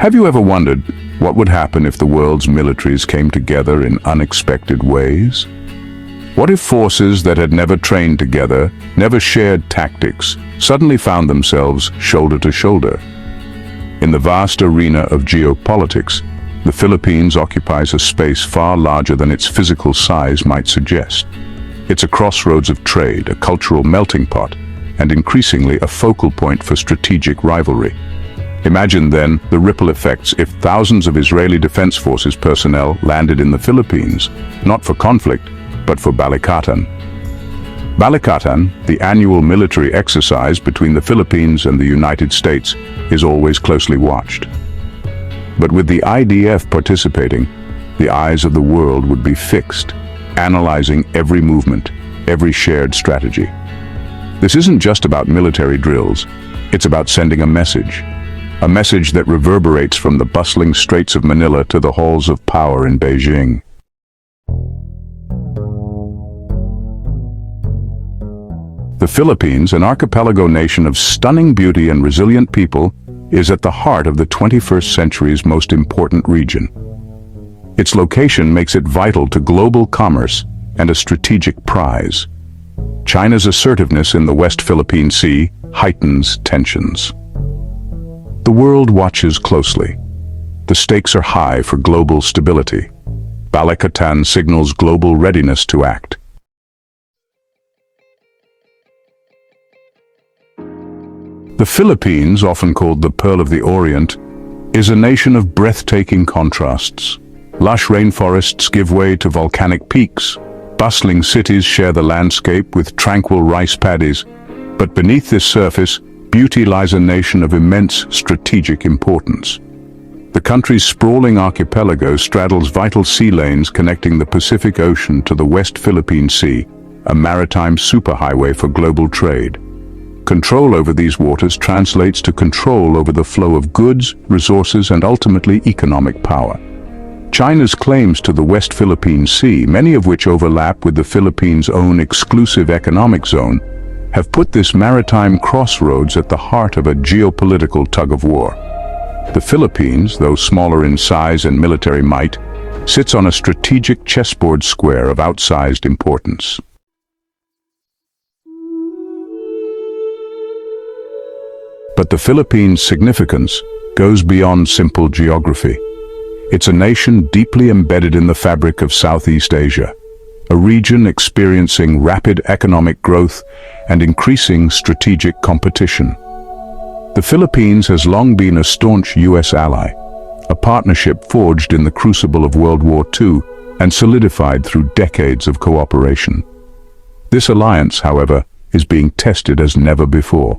Have you ever wondered what would happen if the world's militaries came together in unexpected ways? What if forces that had never trained together, never shared tactics, suddenly found themselves shoulder to shoulder? In the vast arena of geopolitics, the Philippines occupies a space far larger than its physical size might suggest. It's a crossroads of trade, a cultural melting pot, and increasingly a focal point for strategic rivalry. Imagine then the ripple effects if thousands of Israeli Defense Forces personnel landed in the Philippines, not for conflict, but for BALIKATAN. BALIKATAN, the annual military exercise between the Philippines and the United States, is always closely watched. But with the IDF participating, the eyes of the world would be fixed, analyzing every movement, every shared strategy. This isn't just about military drills, it's about sending a message that reverberates from the bustling streets of Manila to the halls of power in Beijing. The Philippines, an archipelago nation of stunning beauty and resilient people, is at the heart of the 21st century's most important region. Its location makes it vital to global commerce and a strategic prize. China's assertiveness in the West Philippine Sea heightens tensions. The world watches closely. The stakes are high for global stability. BALIKATAN signals global readiness to act. The Philippines, often called the Pearl of the Orient, is a nation of breathtaking contrasts. Lush rainforests give way to volcanic peaks. Bustling cities share the landscape with tranquil rice paddies. But beneath this surface, beauty lies a nation of immense strategic importance. The country's sprawling archipelago straddles vital sea lanes connecting the Pacific Ocean to the West Philippine Sea, a maritime superhighway for global trade. Control over these waters translates to control over the flow of goods, resources, and ultimately economic power. China's claims to the West Philippine Sea, many of which overlap with the Philippines' own exclusive economic zone, have put this maritime crossroads at the heart of a geopolitical tug-of-war. The Philippines, though smaller in size and military might, sits on a strategic chessboard square of outsized importance. But the Philippines' significance goes beyond simple geography. It's a nation deeply embedded in the fabric of Southeast Asia, a region experiencing rapid economic growth and increasing strategic competition. The Philippines has long been a staunch U.S. ally, a partnership forged in the crucible of World War II and solidified through decades of cooperation. This alliance, however, is being tested as never before.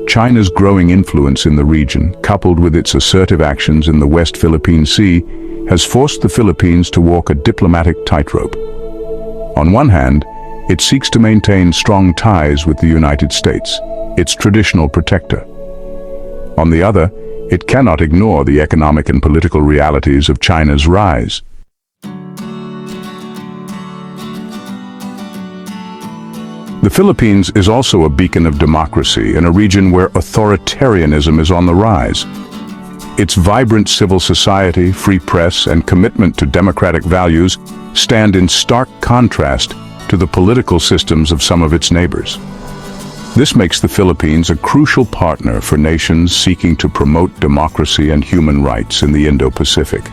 China's growing influence in the region, coupled with its assertive actions in the West Philippine Sea, has forced the Philippines to walk a diplomatic tightrope. On one hand, it seeks to maintain strong ties with the United States, its traditional protector. On the other, it cannot ignore the economic and political realities of China's rise. The Philippines is also a beacon of democracy in a region where authoritarianism is on the rise. Its vibrant civil society, free press, and commitment to democratic values stand in stark contrast to the political systems of some of its neighbors. This makes the Philippines a crucial partner for nations seeking to promote democracy and human rights in the Indo-Pacific.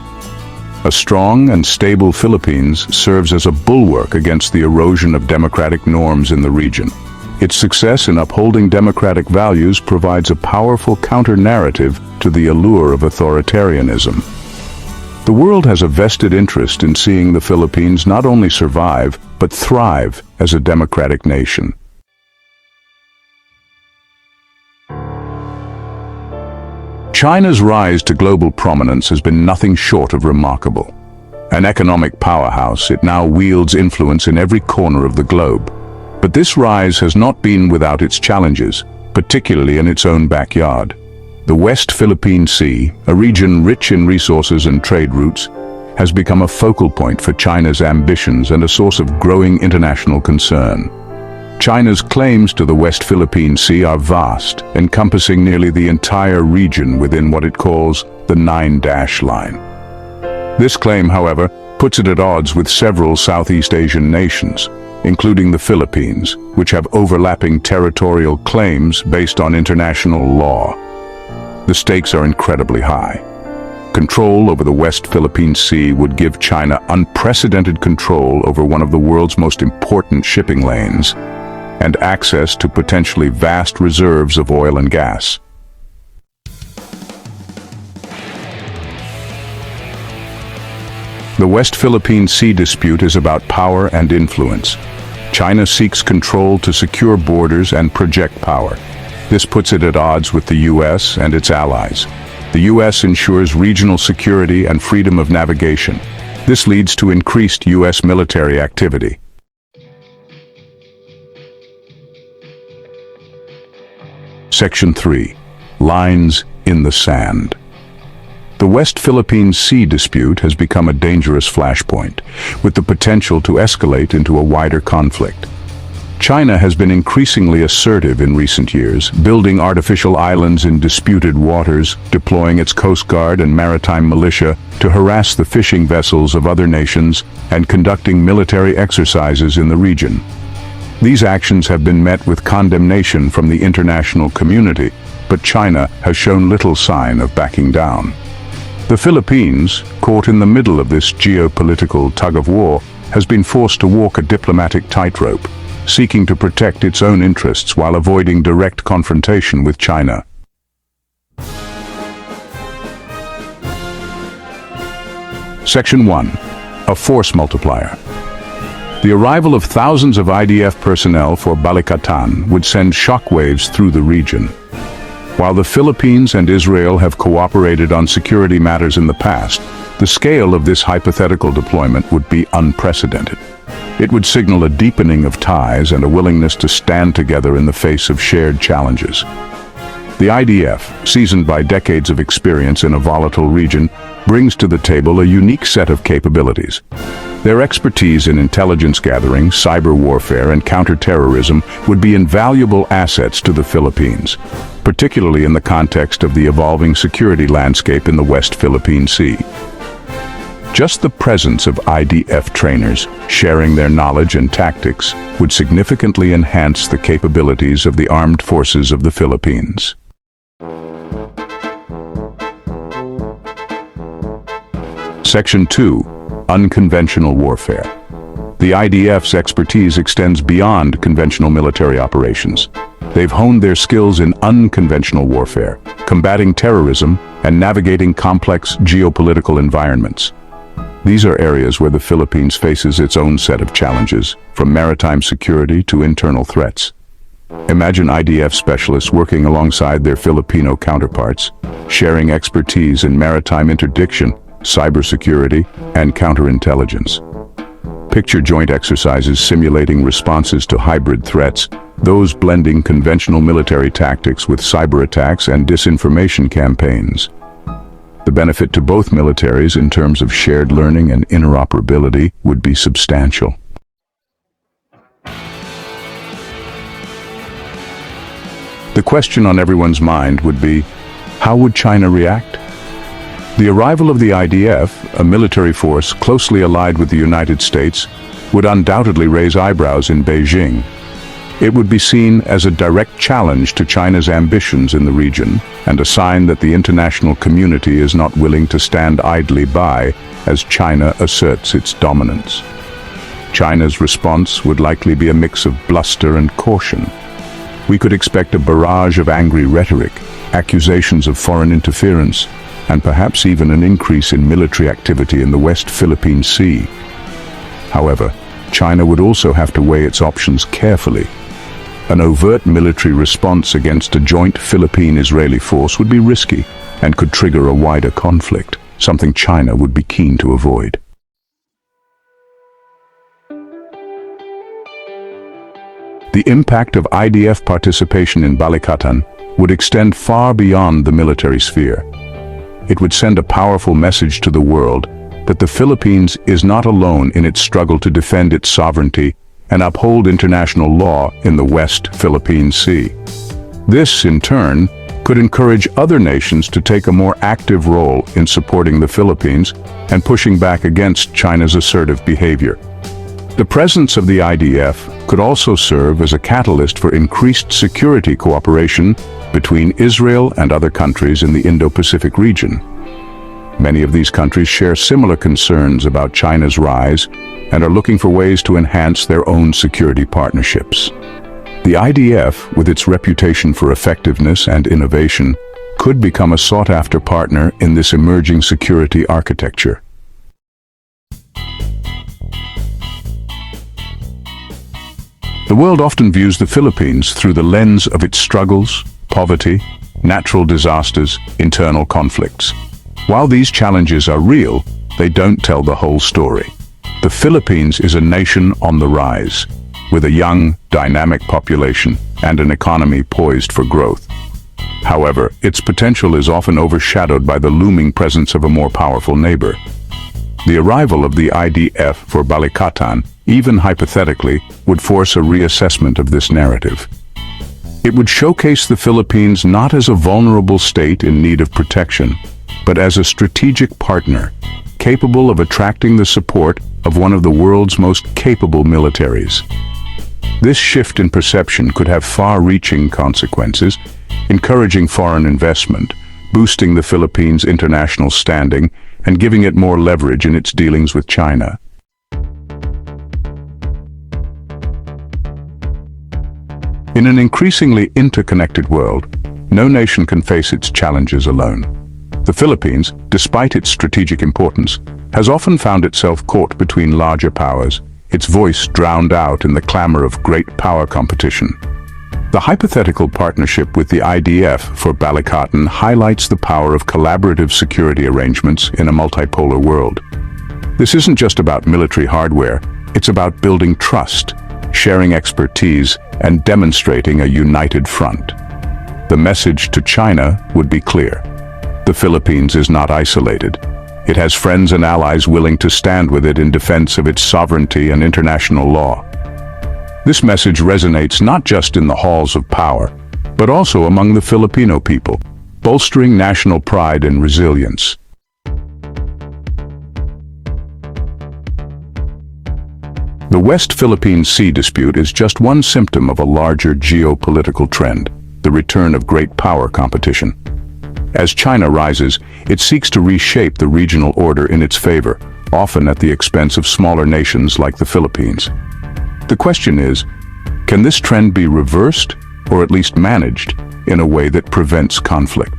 A strong and stable Philippines serves as a bulwark against the erosion of democratic norms in the region. Its success in upholding democratic values provides a powerful counter-narrative to the allure of authoritarianism. The world has a vested interest in seeing the Philippines not only survive, but thrive as a democratic nation. China's rise to global prominence has been nothing short of remarkable. An economic powerhouse, it now wields influence in every corner of the globe. But this rise has not been without its challenges, particularly in its own backyard. The West Philippine Sea, a region rich in resources and trade routes, has become a focal point for China's ambitions and a source of growing international concern. China's claims to the West Philippine Sea are vast, encompassing nearly the entire region within what it calls the 9-dash line. This claim, however, puts it at odds with several Southeast Asian nations, including the Philippines, which have overlapping territorial claims based on international law. The stakes are incredibly high. Control over the West Philippine Sea would give China unprecedented control over one of the world's most important shipping lanes, and access to potentially vast reserves of oil and gas. The West Philippine Sea dispute is about power and influence. China seeks control to secure borders and project power. This puts it at odds with the US and its allies. The US ensures regional security and freedom of navigation. This leads to increased US military activity. Section 3. Lines in the sand. The West Philippine Sea dispute has become a dangerous flashpoint, with the potential to escalate into a wider conflict. China has been increasingly assertive in recent years, building artificial islands in disputed waters, deploying its coast guard and maritime militia to harass the fishing vessels of other nations, and conducting military exercises in the region. These actions have been met with condemnation from the international community, but China has shown little sign of backing down. The Philippines, caught in the middle of this geopolitical tug-of-war, has been forced to walk a diplomatic tightrope, seeking to protect its own interests while avoiding direct confrontation with China. Section 1. A Force Multiplier. The arrival of thousands of IDF personnel for BALIKATAN would send shockwaves through the region. While the Philippines and Israel have cooperated on security matters in the past, the scale of this hypothetical deployment would be unprecedented. It would signal a deepening of ties and a willingness to stand together in the face of shared challenges. The IDF, seasoned by decades of experience in a volatile region, brings to the table a unique set of capabilities. Their expertise in intelligence gathering, cyber warfare, and counterterrorism would be invaluable assets to the Philippines, particularly in the context of the evolving security landscape in the West Philippine Sea. Just the presence of IDF trainers sharing their knowledge and tactics would significantly enhance the capabilities of the armed forces of the Philippines. Section 2. Unconventional Warfare. The IDF's expertise extends beyond conventional military operations. They've honed their skills in unconventional warfare, combating terrorism and navigating complex geopolitical environments. These are areas where the Philippines faces its own set of challenges, from maritime security to internal threats. Imagine IDF specialists working alongside their Filipino counterparts, sharing expertise in maritime interdiction, cybersecurity, and counterintelligence. Picture joint exercises simulating responses to hybrid threats, those blending conventional military tactics with cyber attacks and disinformation campaigns. The benefit to both militaries in terms of shared learning and interoperability would be substantial. The question on everyone's mind would be, how would China react? The arrival of the IDF, a military force closely allied with the United States, would undoubtedly raise eyebrows in Beijing. It would be seen as a direct challenge to China's ambitions in the region, and a sign that the international community is not willing to stand idly by as China asserts its dominance. China's response would likely be a mix of bluster and caution. We could expect a barrage of angry rhetoric, accusations of foreign interference, and perhaps even an increase in military activity in the West Philippine Sea. However, China would also have to weigh its options carefully. An overt military response against a joint Philippine-Israeli force would be risky and could trigger a wider conflict, something China would be keen to avoid. The impact of IDF participation in BALIKATAN would extend far beyond the military sphere. It would send a powerful message to the world that the Philippines is not alone in its struggle to defend its sovereignty and uphold international law in the West Philippine Sea. This, in turn, could encourage other nations to take a more active role in supporting the Philippines and pushing back against China's assertive behavior. The presence of the IDF could also serve as a catalyst for increased security cooperation between Israel and other countries in the Indo-Pacific region. Many of these countries share similar concerns about China's rise and are looking for ways to enhance their own security partnerships. The IDF, with its reputation for effectiveness and innovation, could become a sought-after partner in this emerging security architecture. The world often views the Philippines through the lens of its struggles, poverty, natural disasters, internal conflicts. While these challenges are real, they don't tell the whole story. The Philippines is a nation on the rise, with a young, dynamic population and an economy poised for growth. However, its potential is often overshadowed by the looming presence of a more powerful neighbor. The arrival of the IDF for BALIKATAN, even hypothetically, would force a reassessment of this narrative. It would showcase the Philippines not as a vulnerable state in need of protection, but as a strategic partner, capable of attracting the support of one of the world's most capable militaries. This shift in perception could have far-reaching consequences, encouraging foreign investment, boosting the Philippines' international standing, and giving it more leverage in its dealings with China. In an increasingly interconnected world, no nation can face its challenges alone. The Philippines, despite its strategic importance, has often found itself caught between larger powers, its voice drowned out in the clamor of great power competition. The hypothetical partnership with the IDF for BALIKATAN highlights the power of collaborative security arrangements in a multipolar world. This isn't just about military hardware, it's about building trust, sharing expertise, and demonstrating a united front. The message to China would be clear. The Philippines is not isolated. It has friends and allies willing to stand with it in defense of its sovereignty and international law. This message resonates not just in the halls of power, but also among the Filipino people, bolstering national pride and resilience. The West Philippine Sea dispute is just one symptom of a larger geopolitical trend, the return of great power competition. As China rises, it seeks to reshape the regional order in its favor, often at the expense of smaller nations like the Philippines. The question is, can this trend be reversed, or at least managed, in a way that prevents conflict?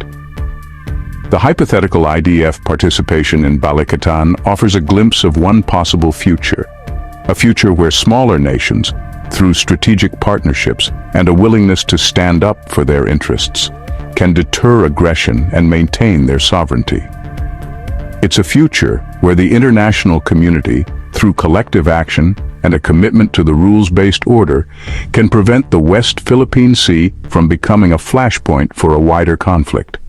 The hypothetical IDF participation in BALIKATAN offers a glimpse of one possible future, a future where smaller nations, through strategic partnerships and a willingness to stand up for their interests, can deter aggression and maintain their sovereignty. It's a future where the international community, through collective action and a commitment to the rules-based order, can prevent the West Philippine Sea from becoming a flashpoint for a wider conflict.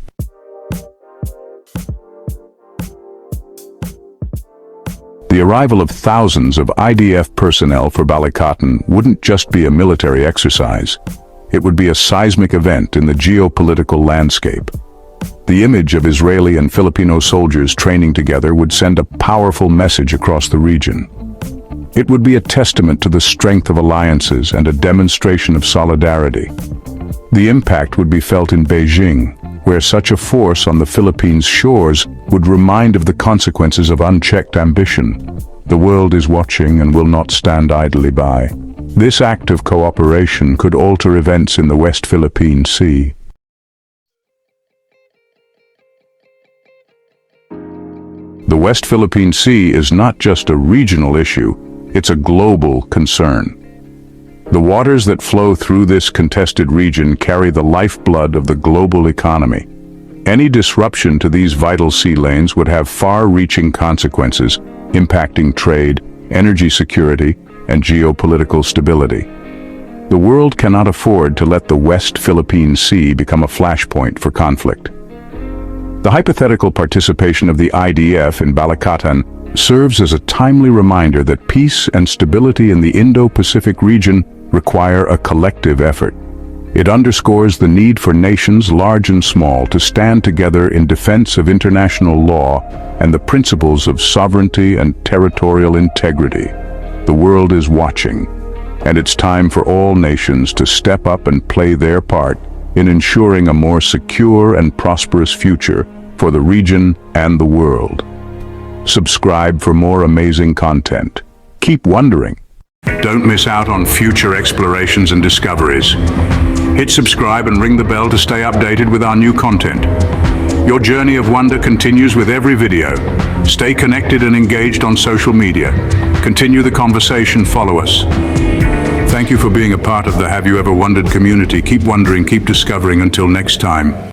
The arrival of thousands of IDF personnel for BALIKATAN wouldn't just be a military exercise. It would be a seismic event in the geopolitical landscape. The image of Israeli and Filipino soldiers training together would send a powerful message across the region. It would be a testament to the strength of alliances and a demonstration of solidarity. The impact would be felt in Beijing, where such a force on the Philippines' shores would remind of the consequences of unchecked ambition. The world is watching and will not stand idly by. This act of cooperation could alter events in the West Philippine Sea. The West Philippine Sea is not just a regional issue, it's a global concern. The waters that flow through this contested region carry the lifeblood of the global economy. Any disruption to these vital sea lanes would have far-reaching consequences, impacting trade, energy security, and geopolitical stability. The world cannot afford to let the West Philippine Sea become a flashpoint for conflict. The hypothetical participation of the IDF in BALIKATAN serves as a timely reminder that peace and stability in the Indo-Pacific region require a collective effort. It underscores the need for nations large and small to stand together in defense of international law and the principles of sovereignty and territorial integrity. The world is watching, and it's time for all nations to step up and play their part in ensuring a more secure and prosperous future for the region and the world. Subscribe for more amazing content. Keep wondering. Don't miss out on future explorations and discoveries. Hit subscribe and ring the bell to stay updated with our new content. Your journey of wonder continues with every video. Stay connected and engaged on social media. Continue the conversation, follow us. Thank you for being a part of the Have You Ever Wondered community. Keep wondering, keep discovering. Until next time.